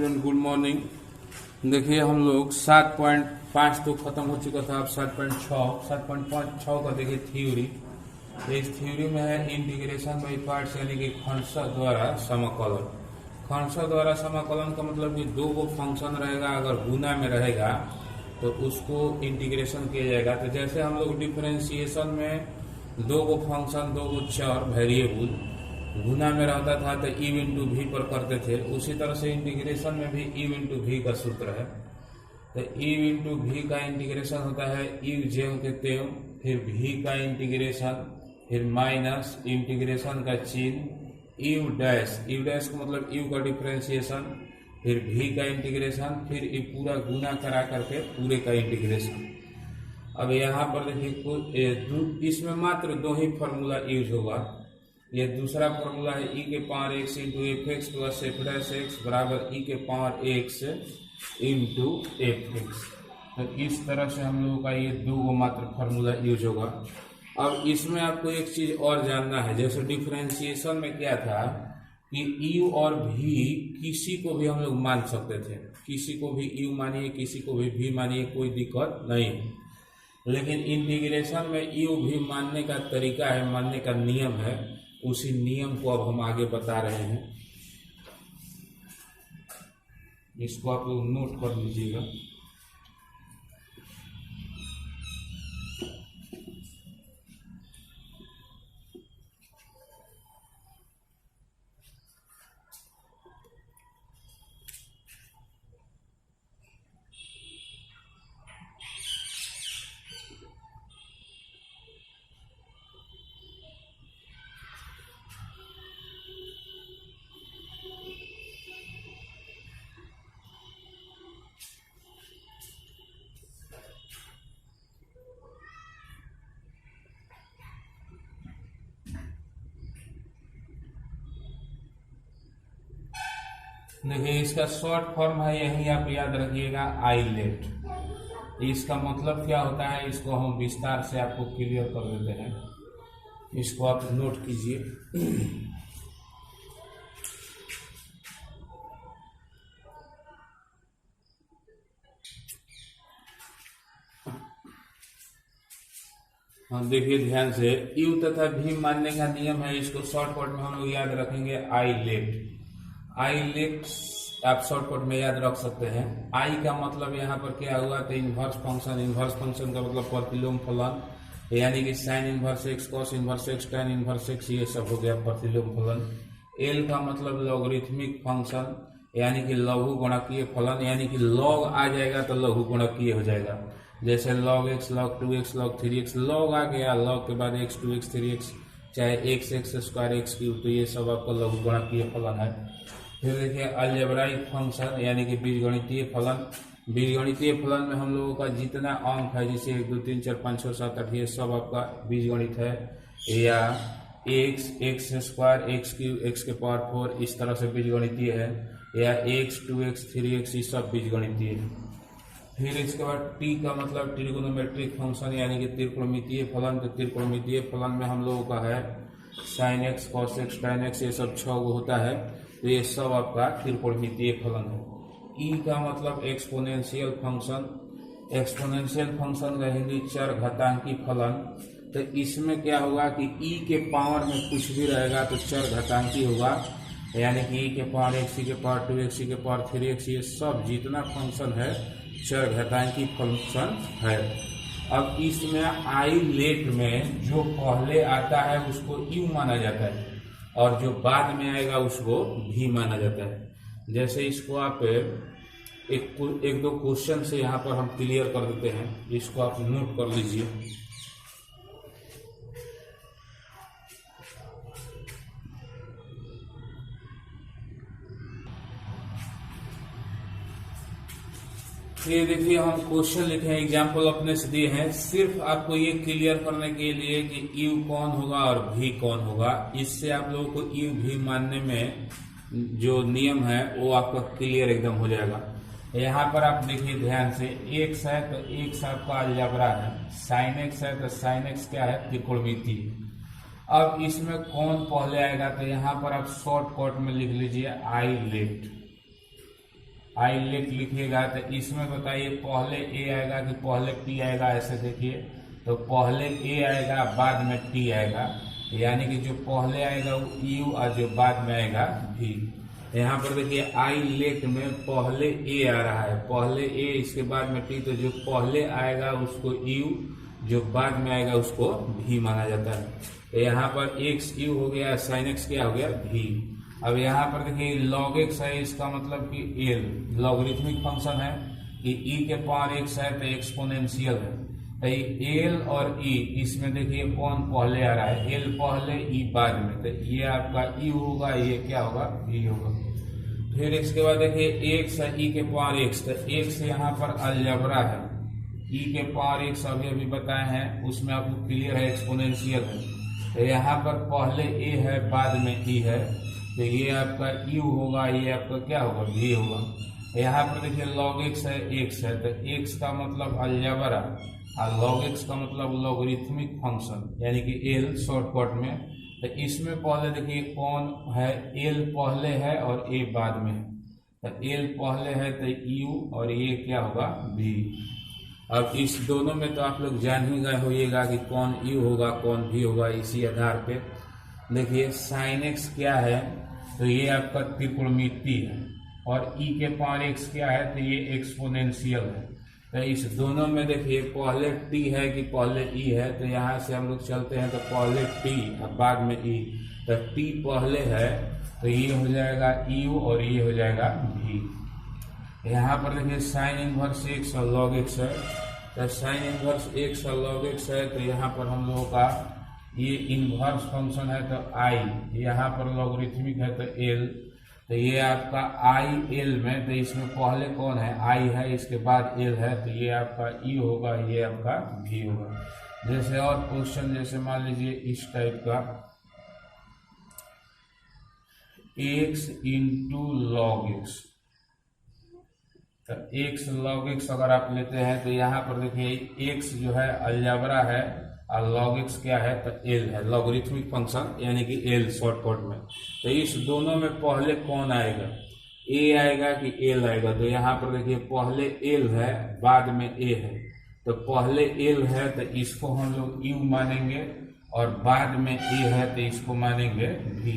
Student, good morning. देखिए हम लोग 7.5 तो खत्म हो चुका था। अब 7.6 का देखिए थ्योरी। इस थ्योरी में है इंटीग्रेशन बाई पार्ट्स, यानी कि खंडशः द्वारा समाकलन। खंडशः द्वारा समाकलन का मतलब कि दो को फंक्शन रहेगा, अगर गुना में रहेगा तो उसको इंटीग्रेशन किया जाएगा। तो जैसे हम लोग डिफरेंशिएशन में दो को फंक्शन, दो को चर वेरिएबल गुना में रहता था तो यू इंटू वी पर करते थे, उसी तरह से इंटीग्रेशन में भी यू इंटू वी का सूत्र है। तो यू इंटू वी का इंटीग्रेशन होता है यू ज्यों के त्यों, फिर वी का इंटीग्रेशन, फिर माइनस इंटीग्रेशन का चिन्ह यू डैश का मतलब यू का डिफरेंशिएशन, फिर वी का इंटीग्रेशन, फिर ये पूरा गुना करा करके पूरे का इंटीग्रेशन। अब यहाँ पर देखिए इसमें मात्र दो ही फॉर्मूला यूज होगा। ये दूसरा फॉर्मूला है ई के power x into F x plus F dash x बराबर ई के power x into F x. तो इस तरह से हम लोगों का ये दो मात्र फॉर्मूला यूज होगा। अब इसमें आपको एक चीज और जानना है, जैसे डिफरेंशिएशन में क्या था कि यू और भी किसी को भी हम लोग मान सकते थे, किसी को भी यू मानिए, किसी को भी मानिए, कोई दिक्कत नहीं। लेकिन इंटीग्रेशन में यू भी मानने का तरीका है, मानने का नियम है, उसी नियम को अब हम आगे बता रहे हैं। इसको आप लोग नोट कर लीजिएगा। देखिए इसका शॉर्ट फॉर्म है, यही आप याद रखिएगा, आई लेट। इसका मतलब क्या होता है, इसको हम विस्तार से आपको क्लियर कर देते हैं। इसको आप नोट कीजिए। हम देखिए ध्यान से, यू तथा भी मानने का नियम है, इसको शॉर्टकट में हम लोग याद रखेंगे आई लेट। आई लेट आप शॉर्टकट में याद रख सकते हैं। आई का मतलब यहाँ पर क्या हुआ, तो इन्वर्स फंक्शन। इन्वर्स फंक्शन का मतलब प्रतिलोम फलन, यानी कि sign inverse x, cos inverse x, tan inverse x, ये सब हो गया प्रतिलोम फलन। एल का मतलब लॉगरिथमिक फंक्शन, यानी कि लघु गुणकीय फलन, यानी कि लॉग आ जाएगा तो लघु गुणकीय हो जाएगा। जैसे log x, log 2x, log 3x, log आ गया, लॉग के बाद x 2x 3x, चाहे x स्क्वायर x क्यूब, तो ये सब आपका लघु गुणकीय फलन है। फिर देखिए अलजेब्राइक फंक्शन, यानी कि बीजगणितीय फलन। बीजगणितीय फलन में हम लोगों का जितना अंक है, जैसे 1 2 3 4 5 6 7 8, ये सब आपका बीजगणित है। या x square x cube x के पावर 4, इस तरह से बीजगणितीय है। या x 2x 3x, ये सब बीजगणितीय है। फिर इसके बाद t का मतलब ट्रिगोनोमेट्रिक फंक्शन, यानी कि त्रिकोणमितीय फलन। तो त्रिकोणमितीय फलन में हम लोगों का है sine x, cos x, tan x, ये सब 6 होता है, तो ये सब आपका त्रिकोणमितीय फलन है। ई का मतलब एक्सपोनेंशियल फंक्शन। एक्सपोनेंशियल फंक्शन का हिंदी चर घातांकी फलन। तो इसमें क्या होगा कि ई के पावर में कुछ भी रहेगा तो चर घातांकी होगा, यानी कि ई के पावर एक्स, ई के पावर 2x, ई के पावर 3x, ये सब जितना फंक्शन है चर घातांकी फंक्शन है। अब इसमें आई लेट में जो पहले आता है उसको यू माना जाता है, और जो बाद में आएगा उसको भी माना जाता है। जैसे इसको आप एक दो क्वेश्चन से यहाँ पर हम क्लियर कर देते हैं, इसको आप नोट कर लीजिए। ये देखिए हम क्वेश्चन लिखे हैं, एग्जाम्पल अपने से दिए हैं, सिर्फ आपको ये क्लियर करने के लिए कि यू कौन होगा और भी कौन होगा। इससे आप लोगों को यू भी मानने में जो नियम है वो आपका क्लियर एकदम हो जाएगा। यहाँ पर आप देखिए ध्यान से, एक्स है तो एक्स आपका अलजेब्रा है, साइन एक्स है तो साइन एक्स क्या है, त्रिकोणमितीय। अब इसमें कौन पहले आएगा, तो यहाँ पर आप शॉर्टकट में लिख लीजिए आई लेट। आई लेट लिखिएगा तो इसमें बताइए पहले ए आएगा कि पहले टी आएगा। ऐसे देखिए तो पहले ए आएगा बाद में टी आएगा, यानी कि जो पहले आएगा वो यू और जो बाद में आएगा भी। यहाँ पर देखिए आई लेट में पहले ए आ रहा है, पहले ए इसके बाद में टी, तो जो पहले आएगा उसको यू, जो बाद में आएगा उसको भी माना जाता है। तो यहाँ पर एक्स यू हो गया, साइन एक्स क्या हो गया भी। अब यहाँ पर देखिए लॉग एक्स है, इसका मतलब कि एल लॉगरिथमिक फंक्शन है कि ई के पावर एक्स है तो एक्सपोनेंशियल है। तो एल और ई इसमें देखिए कौन पहले आ रहा है, एल पहले ई बाद में, तो ये आपका ई होगा, ये क्या होगा ई होगा। फिर इसके बाद देखिए एक्स है ई के पावर एक्स, तो एक्स यहाँ पर अलजबरा है, ई के पावर एक्स अभी अभी बताए हैं उसमें आपको क्लियर है एक्सपोनेंशियल है। तो यहाँ पर पहले ए है बाद में ई है, तो ये आपका यू होगा, ये आपका क्या होगा भी होगा। यहाँ पर देखिए लॉग एक्स है एक्स है, तो एक्स का मतलब अलजबरा और लॉग एक्स का मतलब लॉगरिथमिक फंक्शन यानी कि एल शॉर्टकट में। तो इसमें पहले देखिए कौन है, एल पहले है और ए बाद में है, तो एल पहले है तो यू और ये क्या होगा भी। अब इस दोनों में तो आप लोग जान ही गए होइएगा कि कौन यू होगा कौन भी होगा। इसी आधार पे देखिए साइन एक्स क्या है, तो ये आपका त्रिकोणमिति है, और ई के पावर एक्स क्या है, तो ये एक्सपोनेंशियल है। तो इस दोनों में देखिए पहले टी है कि पहले ई है, तो यहाँ से हम लोग चलते हैं तो पहले टी और बाद में ई, तो टी पहले है तो ये हो जाएगा यू और ये हो जाएगा भी। यहाँ पर देखिए साइन इनवर्स एक्स और लॉग एक्स है, तो साइन इनवर्स एक्स और लॉग एक्स है, तो यहाँ पर हम लोगों का ये इनवर्स फंक्शन है तो आई, यहाँ पर लॉगरिथमिक है तो एल, तो ये आपका आई एल में, तो इसमें पहले कौन है आई है, इसके बाद एल है, तो ये आपका ई होगा, ये आपका भी होगा। जैसे और क्वेश्चन जैसे मान लीजिए इस टाइप का एक्स इंटू लॉग एक्स, तो एक्स लॉग एक्स अगर आप लेते हैं तो यहाँ पर देखिए एक्स जो है अलजबरा है और लॉग एक्स क्या है तो एल है, लॉगरिथमिक फंक्शन यानी कि एल शॉर्टकट में। तो इस दोनों में पहले कौन आएगा, ए आएगा कि एल आएगा। तो यहाँ पर देखिए पहले एल है बाद में ए है, तो पहले एल है तो इसको हम लोग यू मानेंगे और बाद में ए है तो इसको मानेंगे भी।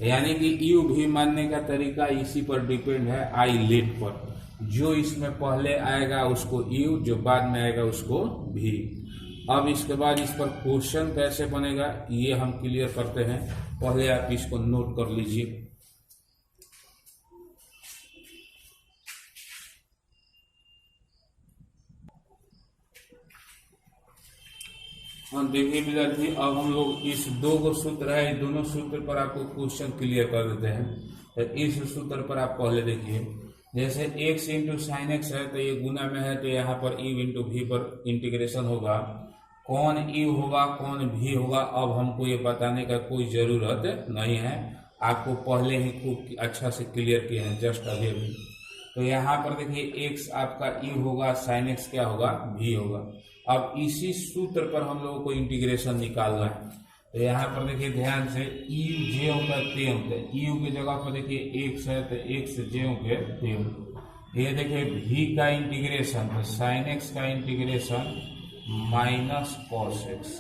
यानी कि यू भी मानने का तरीका इसी पर डिपेंड है आई लेट पर, जो इसमें पहले आएगा उसको यू, जो बाद में आएगा उसको भी। अब इसके बाद इस पर क्वेश्चन कैसे बनेगा ये हम क्लियर करते हैं, पहले आप इसको नोट कर लीजिए। हम देखिए विद्यार्थी, अब हम लोग इस दो गो सूत्र है, दोनों सूत्र पर आपको क्वेश्चन क्लियर कर देते हैं। तो इस सूत्र पर आप पहले देखिए, जैसे x इंटू साइन एक्स है तो ये गुना में है, तो यहाँ पर u इंटू भी पर इंटीग्रेशन होगा, कौन u होगा कौन भी होगा अब हमको ये बताने का कोई जरूरत नहीं है, आपको पहले ही खूब अच्छा से क्लियर किए हैं जस्ट अभी अभी। तो यहाँ पर देखिए x आपका u होगा, साइन एक्स क्या होगा भी होगा। अब इसी सूत्र पर हम लोगों को इंटीग्रेशन निकालना है, तो यहाँ पर देखिए ध्यान से यू जे होगा ते होता है, यू की जगह पर देखिए एक्स है तो एक्स जे होंगे ते होंगे। ये देखिए भी का इंटीग्रेशन, तो साइन एक्स का इंटीग्रेशन माइनस कॉस एक्स,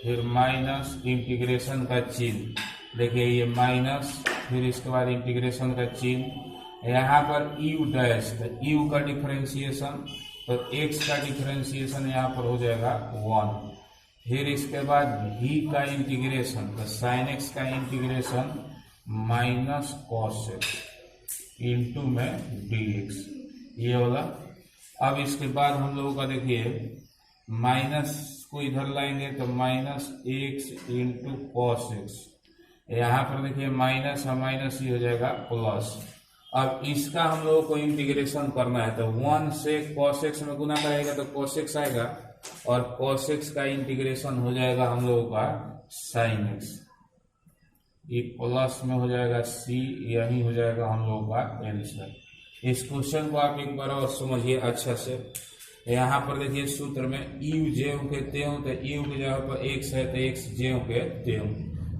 फिर माइनस इंटीग्रेशन का चिन्ह, देखिए ये माइनस, फिर इसके बाद इंटीग्रेशन का चिन्ह, यहाँ पर यू डैश, तो यू का डिफरेंशिएशन, तो एक्स का डिफरेंशिएशन यहाँ पर हो जाएगा 1, फिर इसके बाद भी का इंटीग्रेशन, तो साइन एक्स का integration minus cos x into में डी एक्स, ये होगा। अब इसके बाद हम लोगों का देखिए माइनस को इधर लाएंगे तो minus x into cos x, यहाँ पर देखिए माइनस और माइनस ही हो जाएगा प्लस। अब इसका हम लोगों को इंटीग्रेशन करना है, तो 1 से cos x में गुना करेगा तो cos x आएगा, और cos x का इंटीग्रेशन हो जाएगा हम लोगों का sin x, ये प्लस में हो जाएगा c, यही हो जाएगा हम लोगों का आंसर। इस क्वेश्चन को आप एक बार और समझिए अच्छा से। यहाँ पर देखिए सूत्र में u जे के त्यों, तो u की जगह पर x है तो x जे के त्यों।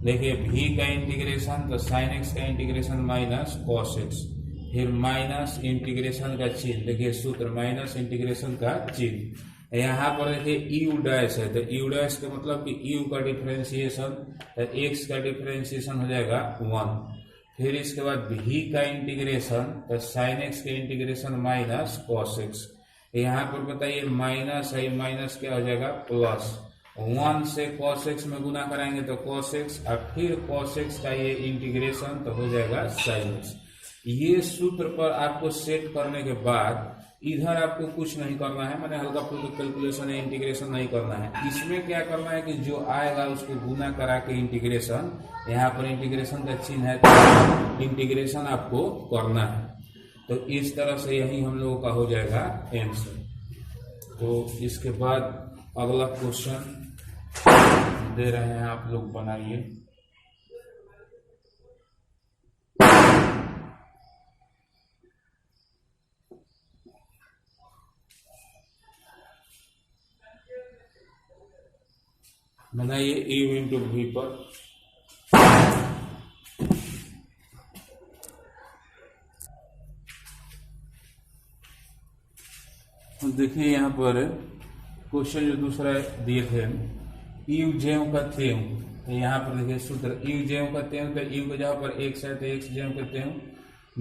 देखिए v का इंटीग्रेशन, तो sin x का इंटीग्रेशन माइनस cos x, फिर माइनस इंटीग्रेशन का चिन्ह, देखिए सूत्र माइनस इंटीग्रेशन का चिन्ह। यहाँ पर देखिए यू डैश है, तो यू डैश का मतलब कि यू का डिफरेंशिएशन, तो एक्स का डिफरेंशिएशन हो जाएगा 1। फिर इसके बाद भी का इंटीग्रेशन, तो साइन एक्स का इंटीग्रेशन माइनस कॉस एक्स। यहाँ पर बताइए माइनस है, माइनस क्या हो जाएगा प्लस, 1 से cos x में गुना कराएंगे तो cos x, और फिर cos x का ये इंटीग्रेशन तो हो जाएगा sin x। ये सूत्र पर आपको सेट करने के बाद इधर आपको कुछ नहीं करना है, मैंने हल्का फुल्का कैलकुलेशन है, इंटीग्रेशन नहीं करना है। इसमें क्या करना है कि जो आएगा उसको गुना करा के इंटीग्रेशन, यहाँ पर इंटीग्रेशन का चिन्ह है तो इंटीग्रेशन आपको करना है। तो इस तरह से यही हम लोगों का हो जाएगा आंसर। तो इसके बाद अगला क्वेश्चन दे रहे हैं, आप लोग बनाइए। बनाइए u इंटू v पर। देखिए यहाँ पर क्वेश्चन जो दूसरा दिए थे, यू ज्यों का त्यों, तो यहाँ पर देखिए सूत्र यू ज्यों का त्यों, तो यू के जगह पर एक्स है तो एक्स ज्यों का त्यों,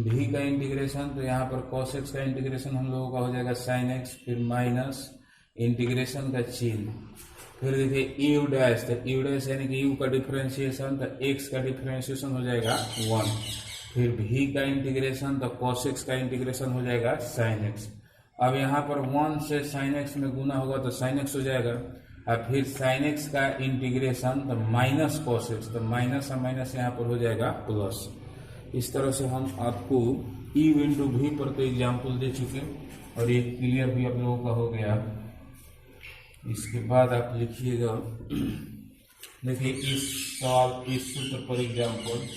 भी का इंटीग्रेशन, तो यहाँ पर cos x का इंटीग्रेशन हम लोगों का हो जाएगा sin x, फिर माइनस इंटीग्रेशन का चिन्ह, फिर देखिए यू डैश, तो यू डैश यानी कि यू का डिफरेंशिएशन, तो एक्स का डिफरेंशिएशन हो जाएगा 1, फिर भी का इंटीग्रेशन, तो cos x का इंटीग्रेशन हो जाएगा sin x। अब यहाँ पर 1 से sin x में गुना होगा तो sin x हो जाएगा, और फिर sin x का इंटीग्रेशन तो माइनस cos x, तो माइनस और माइनस यहाँ पर हो जाएगा प्लस। इस तरह से हम आपको u इंटू भी पर तो एग्जाम्पल दे चुके, और ये क्लियर भी आप लोगों का हो गया। इसके बाद आप लिखिएगा, देखिए इस सवाल इस सूत्र पर एग्जाम्पल,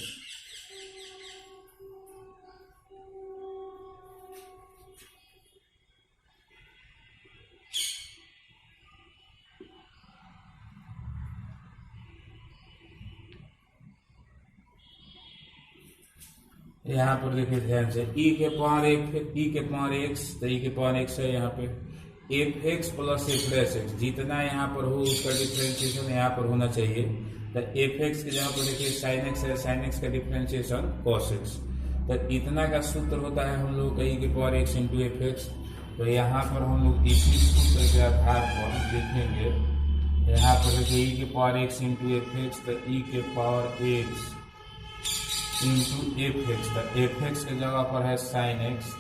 यहाँ पर देखिए ध्यान से e के पावर x, तो e के पावर x है यहाँ पे F x plus F dash x, जितना यहाँ पर हो उसका डिफरेंशिएशन यहाँ पर होना चाहिए। तो एफ एक्स के जहाँ पर देखिए साइन एक्स है, साइन एक्स का डिफरेंशिएशन कॉस एक्स, तो इतना का सूत्र होता है हम लोग का ई के power x into F x. तो यहाँ पर हम लोग इसी सूत्र के आधार पर लिखेंगे, यहाँ पर देखिए ई के power x into F x, तो ई के power x into F x, तो एफ एक्स के जगह पर है साइन एक्स,